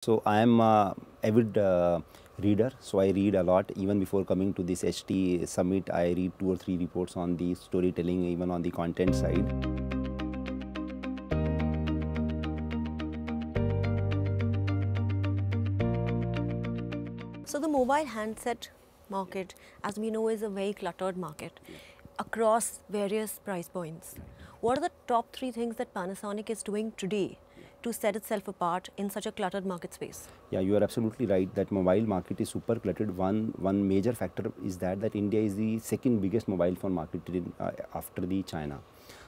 So I am a avid reader, so I read a lot. Even before coming to this HT summit, I read 2 or 3 reports on the storytelling, even on the content side. So the mobile handset market, as we know, is a very cluttered market across various price points. What are the top 3 things that Panasonic is doing today to set itself apart in such a cluttered market space? Yeah, you are absolutely right that mobile market is super cluttered. One major factor is that India is the second biggest mobile phone market after the China.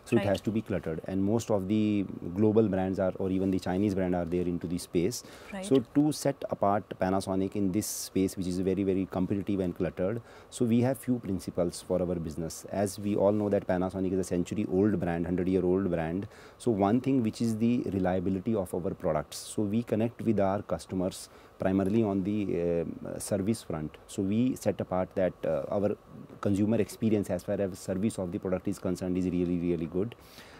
So Right. it has to be cluttered, and most of the global brands are, or even the Chinese brand are there into the space. Right. So to set apart Panasonic in this space, which is very competitive and cluttered, so we have few principles for our business. As we all know that Panasonic is a century-old brand, 100-year-old brand. So one thing which is the reliability of our products. So we connect with our customers primarily on the service front. So we set apart that our consumer experience as far as service of the product is concerned is really good.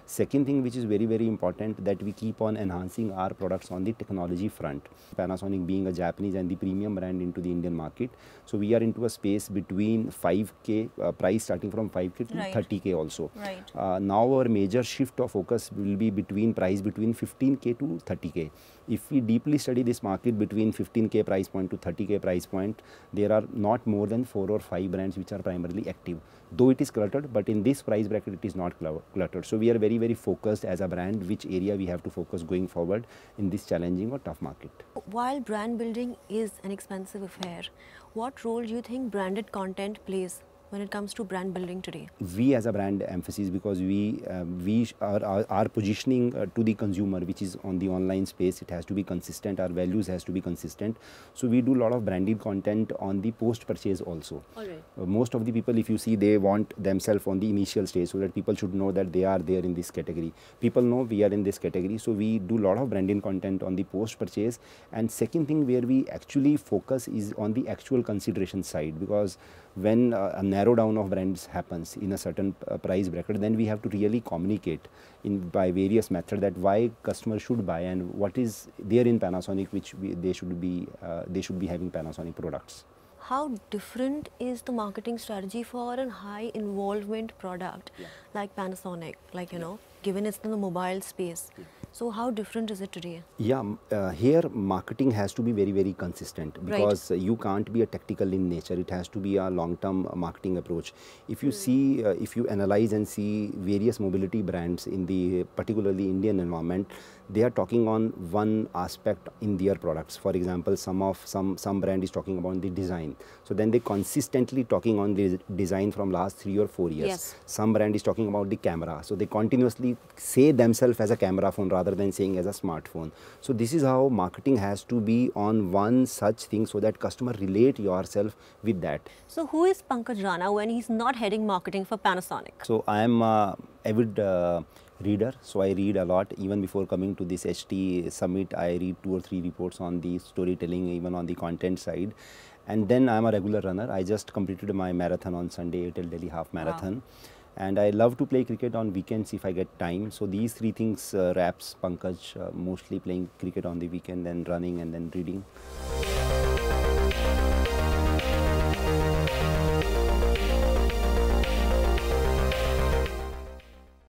Second thing which is very important, that we keep on enhancing our products on the technology front. Panasonic being a Japanese and the premium brand into the Indian market, so we are into a space between 5K price starting from 5K to Right. 30K also. Right. Now our major shift of focus will be between 15K to 30K. If we deeply study this market between 15K price point to 30K price point, there are not more than 4 or 5 brands which are primarily active. Though it is cluttered, but in this price bracket it is not cluttered. So we are very focused as a brand which area we have to focus going forward in this challenging or tough market. While brand building is an expensive affair, what role do you think branded content plays when it comes to brand building today? We as a brand emphasis, because we are positioning to the consumer, which is on the online space, it has to be consistent, our values has to be consistent. So we do a lot of branded content on the post purchase also. All right. Most of the people, if you see, they want themselves on the initial stage, so that people should know that they are there in this category. People know we are in this category, so we do a lot of branding content on the post purchase. And second thing where we actually focus is on the actual consideration side, because when a narrow down of brands happens in a certain price bracket, then we have to really communicate by various methods that why customers should buy and what is there in Panasonic which they should be having Panasonic products. How different is the marketing strategy for a high involvement product like Panasonic, given it's in the mobile space? So how different is it today? Yeah, here marketing has to be very consistent, because you can't be a tactical in nature. It has to be a long-term marketing approach. If you see, if you analyze and see various mobility brands in the particularly Indian environment, they are talking on one aspect in their products. For example, some brand is talking about the design. So then they consistently talking on the design from last 3 or 4 years. Yes. Some brand is talking about the camera. So they continuously say themselves as a camera phone rather than saying as a smartphone. So this is how marketing has to be on one such thing, so that customer relate yourself with that. So who is Pankaj Rana when he's not heading marketing for Panasonic? So I am a avid reader, so I read a lot. Even before coming to this HT summit, I read 2 or 3 reports on the storytelling, even on the content side. And then I am a regular runner. I just completed my marathon on Sunday, till Delhi half marathon. Wow. And I love to play cricket on weekends if I get time. So these 3 things wraps Pankaj, mostly playing cricket on the weekend, then running and then reading.